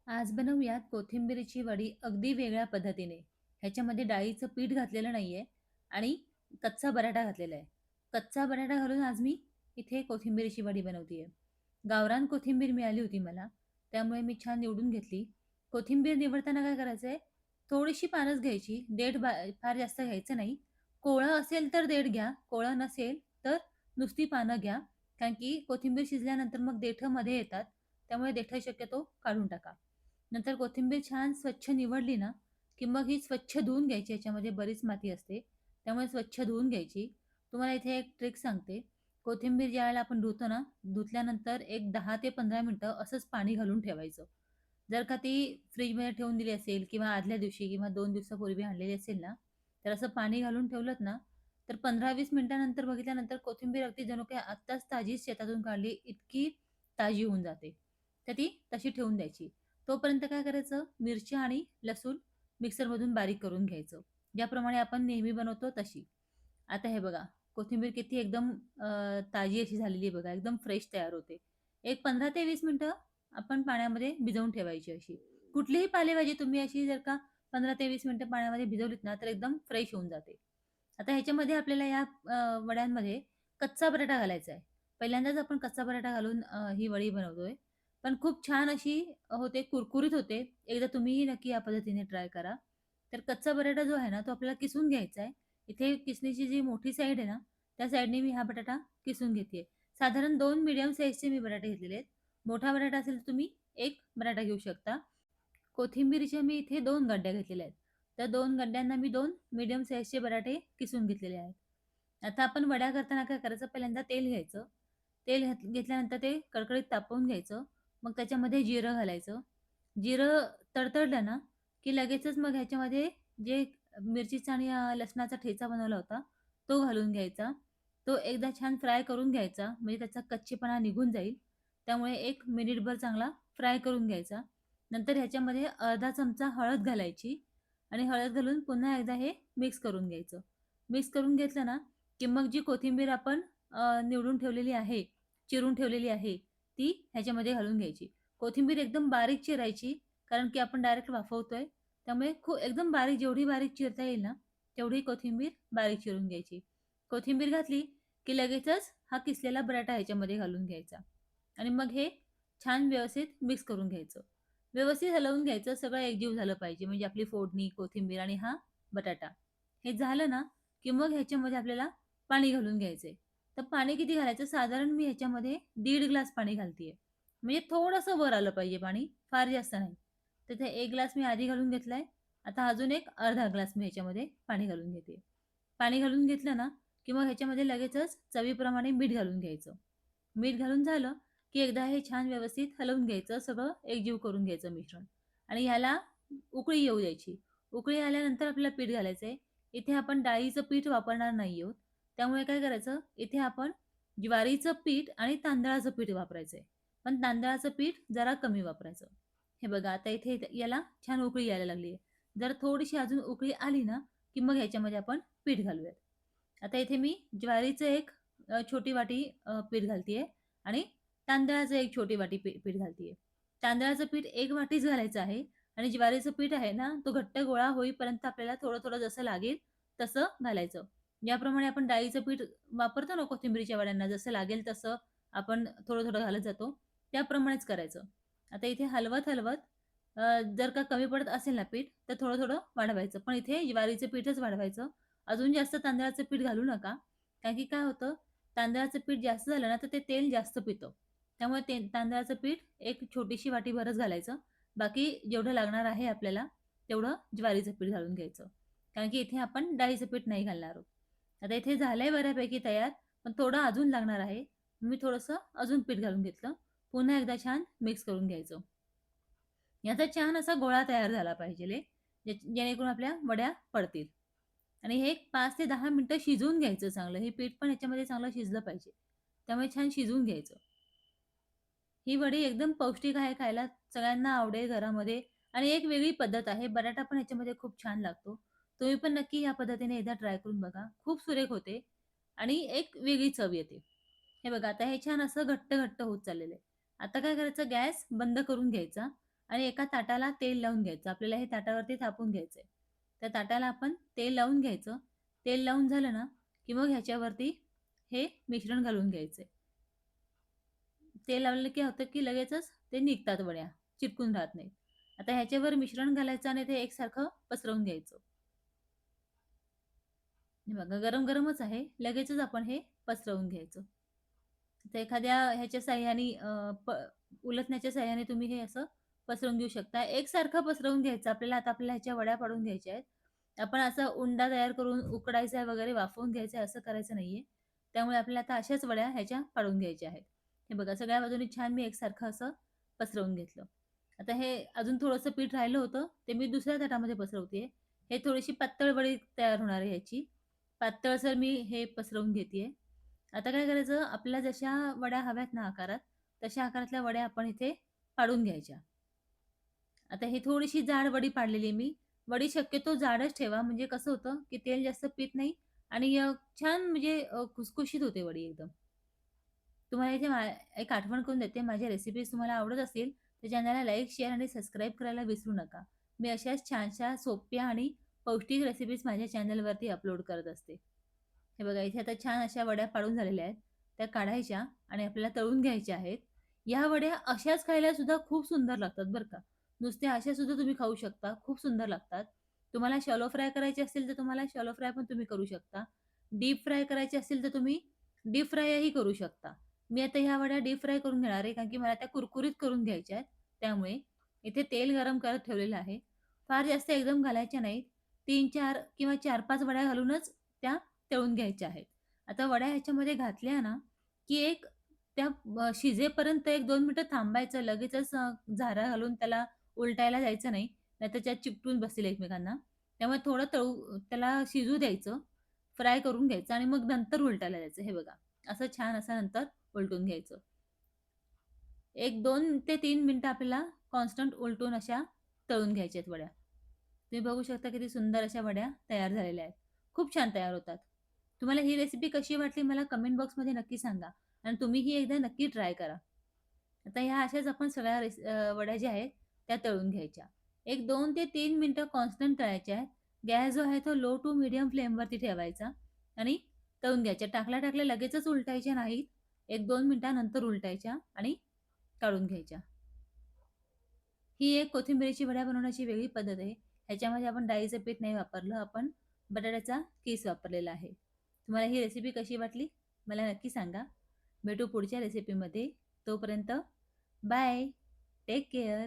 आज बनवूयात कोथिंबीरीची वडी अगदी वेगळ्या पद्धतीने. ह्याच्यामध्ये डाळीचं पीठ घातलेलं नाहीये आणि कच्चा बटाटा घातलेला आहे. कच्चा बटाटा घालून आज मी इथे कोथिंबीरीची वडी बनवतीये. गावरान कोथिंबीर मिळाली होती मला, त्यामुळे मी छान निवडून घेतली. कोथिंबीर निवडताना काय करायचंय, थोडीशी पानच घ्यायची, फार जास्त घ्यायचं नाही. कोवळं असेल तर देठ घ्या, कोवळं नसेल तर नुसती पानं घ्या. कारण की कोथिंबीर शिजल्यानंतर मग देठं मध्ये येतात, त्यामुळे देठं शक्यतो काढून टाका. नंतर कोथिंबीर छान स्वच्छ निवडली ना, की मग ही स्वच्छ धुवून घ्यायची. याच्यामध्ये बरीच माती असते, त्यामुळे स्वच्छ धुवून घ्यायची. तुम्हाला इथे एक ट्रिक सांगते. कोथिंबीर ज्यावेळेला आपण धुतो ना, धुतल्यानंतर एक 10 ते 15 मिनिटं असंच पाणी घालून ठेवायचं. जर का ती फ्रिजमध्ये ठेवून दिली असेल किंवा आदल्या दिवशी किंवा 2 दिवसापूर्वी आणलेली असेल ना, तर असं पाणी घालून ठेवलत ना, तर 15-20 मिनिटानंतर बघितल्यानंतर कोथिंबीर अगदी जणू काही आत्ताच ताजीच शेतातून काढली इतकी ताजी होऊन जाते. तर ती तशी ठेवून द्यायची. तोपर्यंत काय करायचं, मिरच्या आणि लसूण मिक्सरमधून बारीक करून घ्यायचं. ज्याप्रमाणे आपण नेहमी बनवतो तशी. आता हे बघा, कोथिंबीर किती एकदम ताजी अशी झालेली आहे बघा, एकदम फ्रेश तयार होते. एक 15 ते 20 मिनिटं आपण पाण्यामध्ये भिजवून ठेवायची अशी. कुठलीही पालेभाजी तुम्ही अशी जर का 15 ते 20 मिनिटं पाण्यामध्ये भिजवलीत ना, तर एकदम फ्रेश होऊन जाते. आता ह्याच्यामध्ये आपल्याला या वड्यांमध्ये कच्चा बटाटा घालायचा आहे. पहिल्यांदाच आपण कच्चा बटाटा घालून ही वडी बनवतोय. पण खूप छान अशी होते, कुरकुरीत होते. एकदा तुम्हीही नक्की या पद्धतीने ट्राय करा. तर कच्चा बटाटा जो आहे ना, तो आपल्याला किसून घ्यायचा आहे. इथे किसणीची जी मोठी साईड आहे ना, त्या साईडने मी हा बटाटा किसून घेतेय. साधारण 2 मीडियम साइजचे मी बटाटे घेतलेले आहेत. मोठा बटाटा असेल तर तुम्ही 1 बटाटा घेऊ शकता. कोथिंबीरीच्या मी इथे 2 गड्ड्या घेतलेल्या आहेत. त्या 2 गड्ड्यांना मी 2 मीडियम साइजचे बटाटे किसून घेतलेले आहेत. आता आपण वड्या करताना काय करायचं, पहिल्यांदा तेल घ्यायचं. घेतल्यानंतर ते कडकडीत तापवून घ्यायचं. मग त्याच्यामध्ये जिरं घालायचं. जिरं तडतडलं ना, की लगेचच मग ह्याच्यामध्ये जे मिरचीचा आणि लसणाचा ठेचा बनवला होता, तो घालून घ्यायचा. तो एकदा छान फ्राय करून घ्यायचा, म्हणजे त्याचा कच्चेपणा निघून जाईल. त्यामुळे 1 मिनिटभर चांगला फ्राय करून घ्यायचा. नंतर ह्याच्यामध्ये अर्धा चमचा हळद घालायची आणि हळद घालून पुन्हा एकदा हे मिक्स करून घ्यायचं. मिक्स करून घेतलं ना, की मग जी कोथिंबीर आपण निवडून ठेवलेली आहे, चिरून ठेवलेली आहे, ती ह्याच्यामध्ये घालून घ्यायची. कोथिंबीर एकदम बारीक चिरायची, कारण की आपण डायरेक्ट वाफवतोय. त्यामुळे एकदम बारीक, जेवढी बारीक चिरता येईल ना, तेवढी कोथिंबीर बारीक चिरून घ्यायची. कोथिंबीर घातली, की लगेचच हा किसलेला बटाटा ह्याच्यामध्ये घालून घ्यायचा आणि मग हे छान व्यवस्थित मिक्स करून घ्यायचं. व्यवस्थित हलवून घ्यायचं, सगळं एकजीव झालं पाहिजे. म्हणजे आपली फोडणी, कोथिंबीर आणि हा बटाटा. हे झालं ना, की मग ह्याच्यामध्ये आपल्याला पाणी घालून घ्यायचंय. तर पाणी किती घालायचं? साधारण मी ह्याच्यामध्ये 1.5 ग्लास पाणी घालतीये. म्हणजे थोडंसं वर आलं पाहिजे पाणी, फार जास्त नाही. तर ते 1 ग्लास मी आधी घालून घेतलाय. आता अजून एक अर्धा ग्लास मी ह्याच्यामध्ये पाणी घालून घेते. पाणी घालून घेतलं ना, की मग ह्याच्यामध्ये लगेचच चवीप्रमाणे मीठ घालून घ्यायचं. मीठ घालून झालं, की एकदा हे छान व्यवस्थित हलवून घ्यायचं, सगळं एकजीव करून घ्यायचं मिश्रण आणि ह्याला उकळी येऊ द्यायची. उकळी आल्यानंतर आपल्याला पीठ घालायचंय. इथे आपण डाळीचं पीठ वापरणार नाही आहोत. त्यामुळे काय करायचं, इथे आपण ज्वारीचं पीठ आणि तांदळाचं पीठ वापरायचंय. पण तांदळाचं पीठ जरा कमी वापरायचं. हे बघा, आता इथे याला छान उकळी यायला लागली आहे. जर थोडीशी अजून उकळी आली ना, की मग ह्याच्यामध्ये आपण पीठ घालूयात. आता इथे मी ज्वारीचं एक छोटी वाटी पीठ घालतीये आणि तांदळाचं एक छोटी वाटी पीठ घालतीये. तांदळाचं पीठ 1 वाटीच घालायचं आहे आणि ज्वारीचं पीठ आहे ना, तो घट्ट गोळा होईपर्यंत आपल्याला थोडं-थोडं जसं लागेल तसं घालायचं. ज्याप्रमाणे आपण डाळीचं पीठ वापरतो ना कोथिंबीरीच्या वड्यांना, जसं लागेल तसं आपण थोडं-थोडं घालत जातो, त्याप्रमाणेच करायचं. आता इथे हलवत-हलवत जर का कमी पडत असेल ना पीठ, तर थोडं-थोडं वाढवायचं. पण इथे ज्वारीचं पीठच वाढवायचं. अजून जास्त तांदळाचं पीठ घालू नका. कारण की काय होतं, तांदळाचं पीठ जास्त झालं ना, तर ते तेल जास्त पितं. त्यामुळे ते तांदळाचं पीठ एक छोटीशी वाटी भरच घालायचं. बाकी जेवढं लागणार आहे आपल्याला, तेवढं ज्वारीचं पीठ घालून घ्यायचं. कारण की इथे आपण डाळीचं पीठ नाही घालणार आहोत. आता इथे झालंय बऱ्यापैकी तयार, पण थोडं अजून लागणार आहे. मी थोडंसं अजून पीठ घालून घेतलं. पुन्हा एकदा छान मिक्स करून घ्यायचं. याचा छान असा गोळा तयार झाला पाहिजेल आहे. जेणेकरून आपल्या वड्या पडतील. आणि हे 5 ते 10 मिनिटं शिजवून घ्यायचं चांगलं. हे पीठ पण ह्याच्यामध्ये चांगलं शिजलं पाहिजे. त्यामुळे छान शिजवून घ्यायचं. ही वडी एकदम पौष्टिक आहे खायला. सगळ्यांना आवडेल घरामध्ये आणि एक वेगळी पद्धत आहे. बटाटा पण ह्याच्यामध्ये खूप छान लागतो. तुम्ही पण नक्की या पद्धतीने एकदा ट्राय करून बघा. खूप सुरेख होते आणि एक वेगळी चव येते. हे बघा, आता हे छान असं घट्ट-घट्ट होत चाललेलं आहे. आता काय करायचं, गॅस बंद करून घ्यायचा आणि एका ताटाला तेल लावून घ्यायचं. आपल्याला हे ताटावरती थापून घ्यायचंय. त्या ताटाला आपण तेल लावून घ्यायचं. तेल लावून झालं ना, की मग ह्याच्यावरती हे मिश्रण घालून घ्यायचंय. तेल लावलं की होतं की लगेचच ते निघतात वड्या, चिटकून राहत नाहीत. आता ह्याच्यावर मिश्रण घालायचं आणि ते एकसारखं पसरवून घ्यायचं. हे बघा गरम-गरमच आहे. लगेचच आपण हे पसरवून घ्यायचं. तर एखाद्या ह्याच्या साहाय्याने उलटण्याच्या साहाय्याने तुम्ही हे असं पसरवून घेऊ शकता. एकसारखं पसरवून घ्यायचं. आपल्याला ह्याच्या वड्या पाडून घ्यायच्या आहेत. आपण असं उंडा तयार करून उकडायचा आहे वगैरे वाफवून घ्यायचं आहे असं करायचं नाहीये. त्यामुळे आपल्याला आता अशाच वड्या ह्याच्या पाडून घ्यायच्या आहेत. हे बघा सगळ्या बाजूनी छान मी एकसारखं असं पसरवून घेतलं. आता हे अजून थोडंसं पीठ राहिलं होतं, ते मी दुसऱ्या ताटामध्ये पसरवतेय. हे थोडीशी पातळ वडी तयार होणार आहे ह्याची. पातळसर मी हे पसरवून घेतेय. आता काय करायचं, आपल्याला जशा वड्या हव्यात ना आकारात, तशा आकारातल्या वड्या आपण इथे पाडून घ्यायच्या. आता ही थोडीशी जाड वडी पाडलेली आहे मी. वडी शक्यतो जाडच ठेवा, म्हणजे कसं होतं, की तेल जास्त पीत नाही आणि छान म्हणजे खुसखुशीत होते वडी एकदम. तुम्हाला इथे एक आठवण करून देते, माझ्या रेसिपीज तुम्हाला आवडत असतील, तर चॅनलला लाईक, शेअर आणि सबस्क्राईब करायला विसरू नका. मी अशाच छानशा, सोप्या आणि पौष्टिक रेसिपीज माझ्या चॅनलवरती अपलोड करत असते. हे बघा इथे आता छान अशा वड्या पाडून झालेल्या आहेत. त्या काढायच्या आणि आपल्याला तळून घ्यायच्या आहेत. ह्या वड्या अशाच खायला सुद्धा खूप सुंदर लागतात बरं का. नुसत्या अशा सुद्धा तुम्ही खाऊ शकता. खूप सुंदर लागतात. तुम्हाला शॅलो फ्राय करायचे असतील, तर तुम्हाला शॅलो फ्राय पण तुम्ही करू शकता. डीप फ्राय करायचे असतील, तर तुम्ही डीप फ्रायही करू शकता. मी आता ह्या वड्या डीप फ्राय करून घेणार आहे, कारण की मला त्या कुरकुरीत करून घ्यायच्या आहेत. त्यामुळे इथे तेल गरम करत ठेवलेलं आहे. फार जास्त एकदम घालायच्या नाहीत. 3-4 किंवा 4-5 वड्या घालूनच त्या तळून घ्यायच्या आहेत. आता वड्या ह्याच्यामध्ये घातल्या ना, की एक त्या शिजेपर्यंत 1-2 मिनिटं थांबायचं. लगेचच झारा घालून त्याला उलटायला जायचं नाही. नाहीतर त्या चिकटून बसतील एकमेकांना. त्यामुळे थोडं त्याला शिजू द्यायचं, फ्राय करून घ्यायचं आणि मग नंतर उलटायला द्यायचं. हे बघा, असं छान असं नंतर उलटून घ्यायचं. एक 2 ते 3 मिनिटं आपल्याला कॉन्स्टंट उलटून अशा तळून घ्यायच्या आहेत वड्या. तुम्ही बघू शकता किती सुंदर अशा वड्या तयार झालेल्या आहेत. खूप छान तयार होतात. तुम्हाला ही रेसिपी कशी वाटली मला कमेंट बॉक्समध्ये नक्की सांगा आणि तुम्हीही एकदा नक्की ट्राय करा. आता ह्या अशाच आपण सगळ्या वड्या ज्या आहेत त्या तळून घ्यायच्या. एक 2 ते 3 मिनिटं कॉन्स्टंट तळायच्या आहेत. गॅस जो आहे तो लो टू मीडियम फ्लेमवरती ठेवायचा आणि तळून घ्यायच्या. टाकल्या-टाकल्या लगेचच उलटायच्या नाहीत. 1-2 मिनिटानंतर उलटायच्या आणि काढून घ्यायच्या. ही एक कोथिंबिरीची वड्या बनवण्याची वेगळी पद्धत आहे. ह्याच्यामध्ये आपण डाळीचं पीठ नाही वापरलं, आपण बटाट्याचा कीस वापरलेला आहे. तुम्हाला ही रेसिपी कशी वाटली? मला नक्की सांगा. भेटू पुढच्या रेसिपीमध्ये. तोपर्यंत बाय. Take care.